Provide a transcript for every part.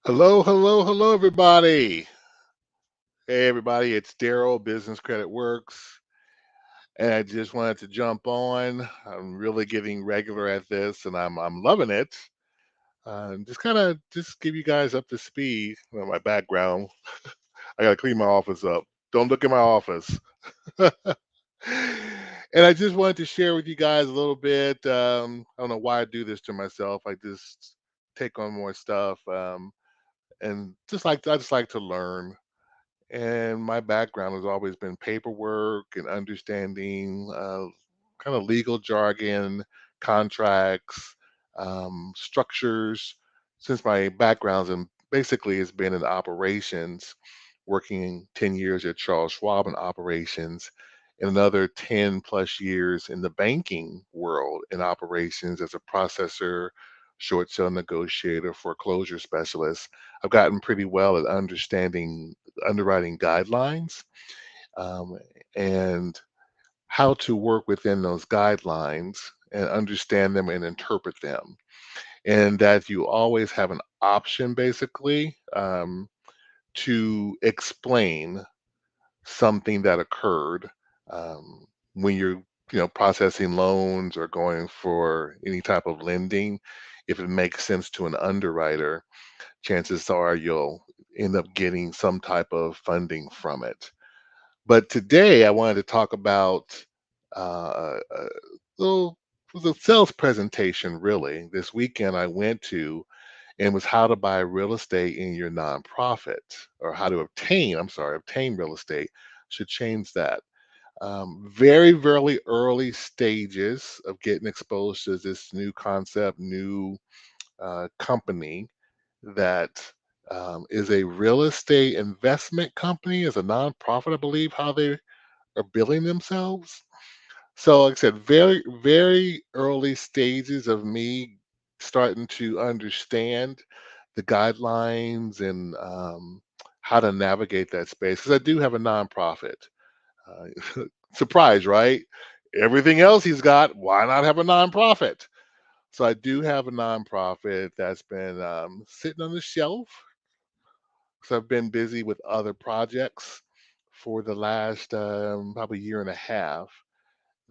Hello, hello, hello, everybody. Hey, everybody, it's Daryl, Business Credit Works, and I just wanted to jump on. I'm really getting regular at this, and I'm loving it. Just kind of just give you guys up to speed on my background. I gotta clean my office up. Don't look at my office. And I just wanted to share with you guys a little bit. I don't know why I do this to myself. I just take on more stuff, and I just like to learn. And my background has always been paperwork and understanding kind of legal jargon, contracts, structures. Since my background's in basically has been in operations, working 10 years at Charles Schwab in operations, and another 10 plus years in the banking world in operations as a processor, short sale negotiator, foreclosure specialist. I've gotten pretty well at understanding underwriting guidelines, um, and how to work within those guidelines and understand them and interpret them. And that you always have an option basically to explain something that occurred when you're processing loans or going for any type of lending. If it makes sense to an underwriter, chances are you'll end up getting some type of funding from it. But today I wanted to talk about a little it was a sales presentation really. This weekend I went to, and was how to buy real estate in your nonprofit, or how to obtain real estate. Should change that. Very, very early stages of getting exposed to this new concept, new company that is a real estate investment company, is a nonprofit, I believe, how they are billing themselves. So, like I said, very, very early stages of me starting to understand the guidelines and how to navigate that space. Because I do have a nonprofit. Surprise, right? Everything else he's got, why not have a nonprofit? So I do have a nonprofit that's been sitting on the shelf. So I've been busy with other projects for the last probably year and a half.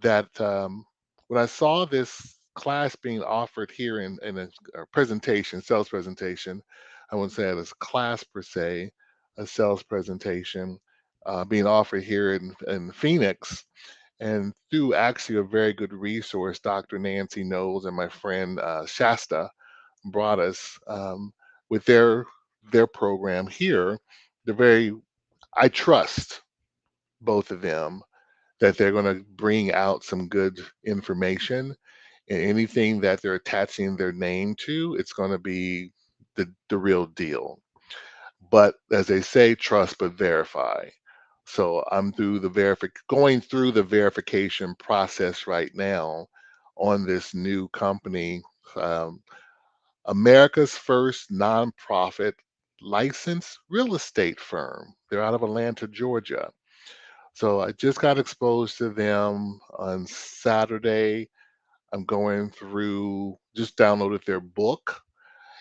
That when I saw this class being offered here in a presentation, sales presentation, I wouldn't say it was a class per se, a sales presentation being offered here in Phoenix, and through actually a very good resource, Dr. Nancy Knowles and my friend Shasta brought us with their program here. They're very I trust both of them that they're going to bring out some good information, and anything that they're attaching their name to, it's going to be the real deal. But as they say, trust but verify. So I'm going through the verification process right now on this new company, um, America's first nonprofit licensed real estate firm. They're out of Atlanta, Georgia. So I just got exposed to them on Saturday. I'm going through, just downloaded their book.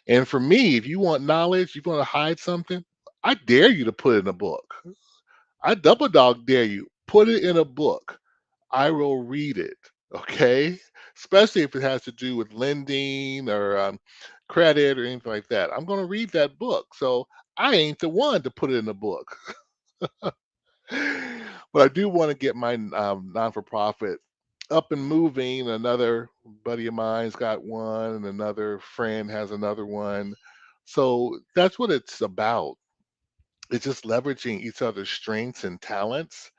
And for me, if you want knowledge, you want to hide something, I dare you to put it in a book. I double dog dare you. Put it in a book. I will read it. Okay. Especially if it has to do with lending or credit or anything like that. I'm going to read that book. So I ain't the one to put it in a book. But I do want to get my non for profit up and moving. Another buddy of mine's got one, and another friend has another one. So that's what it's about. It's just leveraging each other's strengths and talents,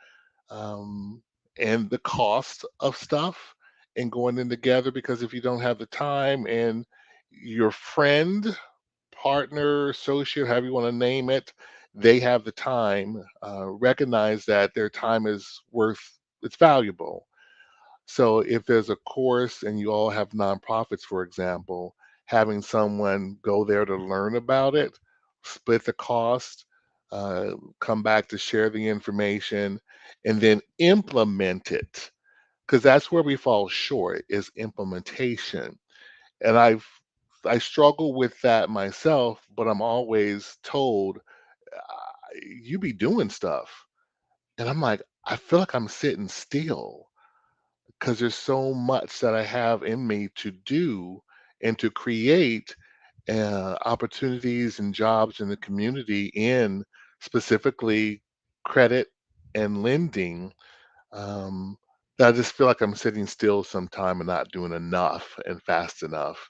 um, and the cost of stuff, and going in together. Because if you don't have the time, and your friend, partner, associate, however you want to name it, they have the time, recognize that their time is it's valuable. So if there's a course and you all have nonprofits, for example, having someone go there to learn about it, split the cost, uh, come back to share the information, and then implement it. Because that's where we fall short, is implementation. And I've I struggle with that myself, but I'm always told, "You be doing stuff." And I'm like, I feel like I'm sitting still because there's so much that I have in me to do and to create opportunities and jobs in the community in specifically credit and lending, um, that I just feel like I'm sitting still sometime and not doing enough and fast enough.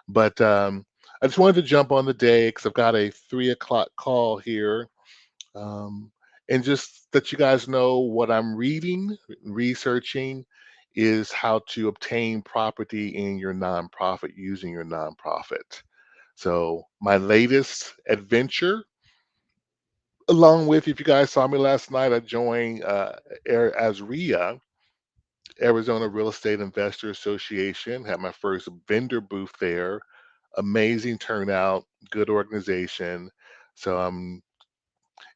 But I just wanted to jump on the day because I've got a 3 o'clock call here, um, and just that you guys know what I'm reading, researching is how to obtain property in your nonprofit using your nonprofit. So my latest adventure, along with, if you guys saw me last night, I joined ASRIA, Arizona Real Estate Investor Association. Had my first vendor booth there. Amazing turnout, good organization. So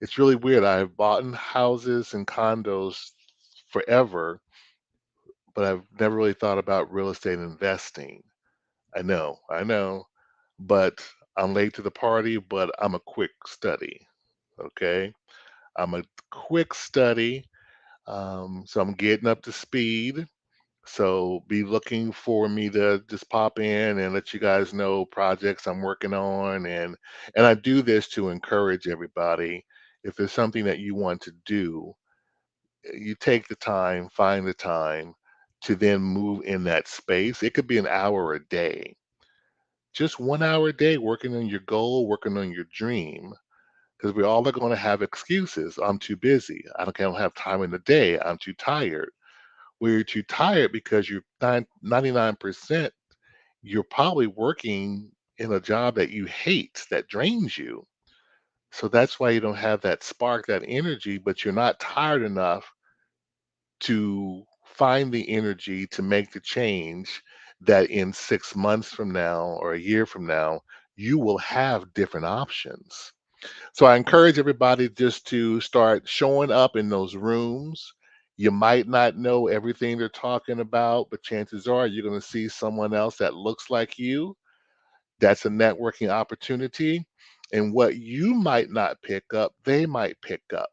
it's really weird. I've bought in houses and condos forever, but I've never really thought about real estate investing. I know, but I'm late to the party, but I'm a quick study. Okay. I'm a quick study. So I'm getting up to speed. So be looking for me to just pop in and let you guys know projects I'm working on, and I do this to encourage everybody. If there's something that you want to do, you take the time, find the time to then move in that space. It could be an hour a day, just 1 hour a day working on your goal, working on your dream. Because we all are going to have excuses. I'm too busy. I don't have time in the day. I'm too tired. Well, you're too tired because you're 99%, you're probably working in a job that you hate, that drains you. So that's why you don't have that spark, that energy, but you're not tired enough to find the energy to make the change that in 6 months from now or a year from now, you will have different options. So I encourage everybody just to start showing up in those rooms. You might not know everything they're talking about, but chances are you're going to see someone else that looks like you. That's a networking opportunity. And what you might not pick up, they might pick up.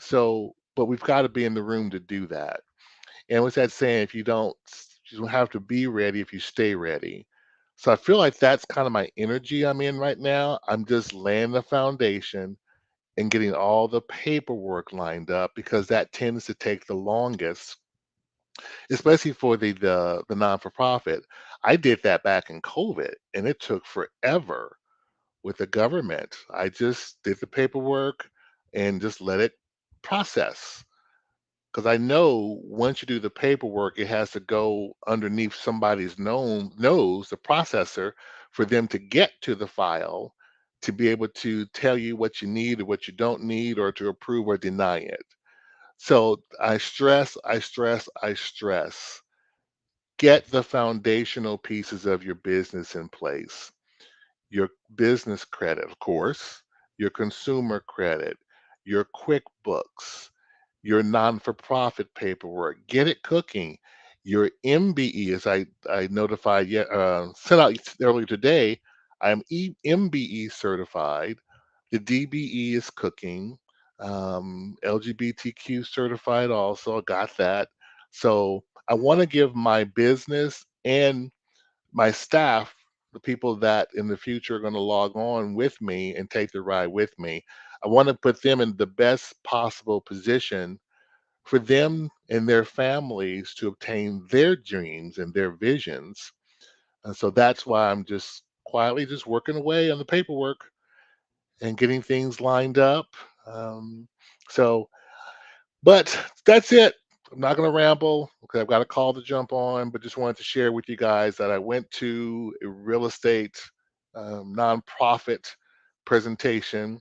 So, but we've got to be in the room to do that. And what's that saying? If you don't have to be ready if you stay ready. So I feel like that's kind of my energy I'm in right now. I'm just laying the foundation and getting all the paperwork lined up because that tends to take the longest, especially for the non for profit. I did that back in COVID, and it took forever with the government. I just did the paperwork and just let it process. Because I know once you do the paperwork, it has to go underneath somebody's nose, the processor, for them to get to the file to be able to tell you what you need or what you don't need or to approve or deny it. So I stress. Get the foundational pieces of your business in place. Your business credit, of course, your consumer credit, your QuickBooks, your non-for-profit paperwork. Get it cooking. Your MBE, as I notified yet sent out earlier today, I'm MBE certified. The DBE is cooking. LGBTQ certified also. Got that. So I want to give my business and my staff, the people that in the future are going to log on with me and take the ride with me, I want to put them in the best possible position for them and their families to obtain their dreams and their visions. And so that's why I'm just quietly just working away on the paperwork and getting things lined up. Um, so but that's it. I'm not going to ramble because I've got a call to jump on, but just wanted to share with you guys that I went to a real estate nonprofit presentation.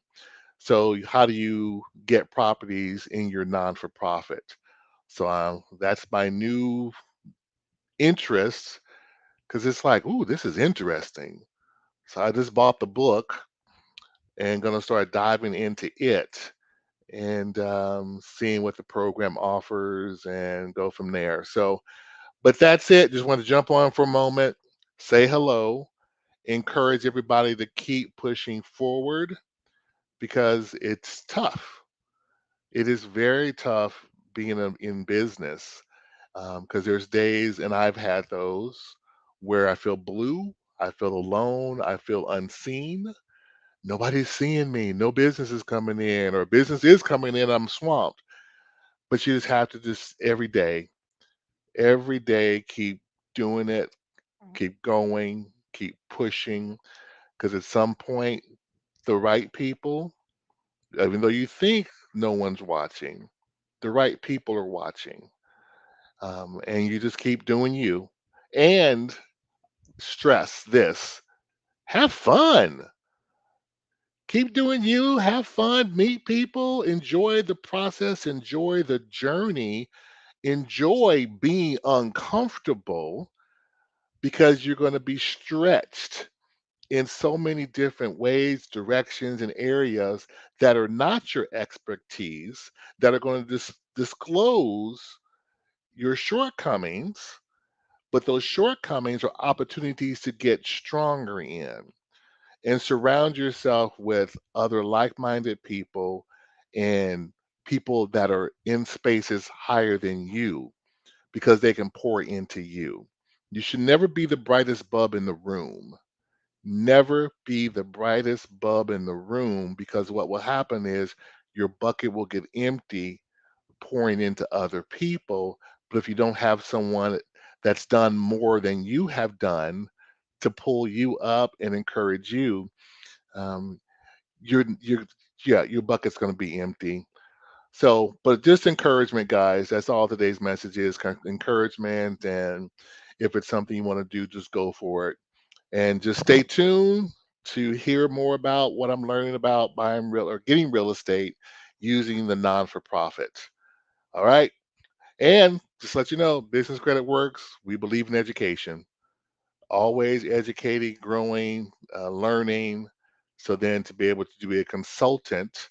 So, how do you get properties in your non for profit? So, that's my new interest because it's like, ooh, this is interesting. So, I just bought the book and going to start diving into it and seeing what the program offers and go from there. So, but that's it. Just want to jump on for a moment, say hello, encourage everybody to keep pushing forward because it's tough. It is very tough being in business because there's days, and I've had those, where I feel blue, I feel alone, I feel unseen. Nobody's seeing me. No business is coming in, or business is coming in. I'm swamped. But you just have to just every day, keep doing it, keep going, keep pushing. Because at some point, the right people, even though you think no one's watching, the right people are watching. And you just keep doing you. And stress this, have fun. Keep doing you, have fun, meet people, enjoy the process, enjoy the journey, enjoy being uncomfortable because you're going to be stretched in so many different ways, directions, and areas that are not your expertise, that are going to disclose your shortcomings, but those shortcomings are opportunities to get stronger in. And surround yourself with other like-minded people and people that are in spaces higher than you because they can pour into you. You should never be the brightest bulb in the room. Never be the brightest bulb in the room because what will happen is your bucket will get empty pouring into other people. But if you don't have someone that's done more than you have done to pull you up and encourage you, um, you're yeah, your bucket's going to be empty. So, but just encouragement, guys. That's all today's message is, encouragement. And if it's something you want to do, just go for it. And just stay tuned to hear more about what I'm learning about buying real or getting real estate using the non for profit. All right. And just let you know, Business Credit Works. We believe in education, always educating, growing, learning. So then to be able to be a consultant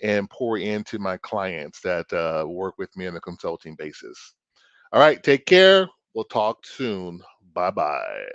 and pour into my clients that work with me on a consulting basis. All right, take care. We'll talk soon. Bye bye.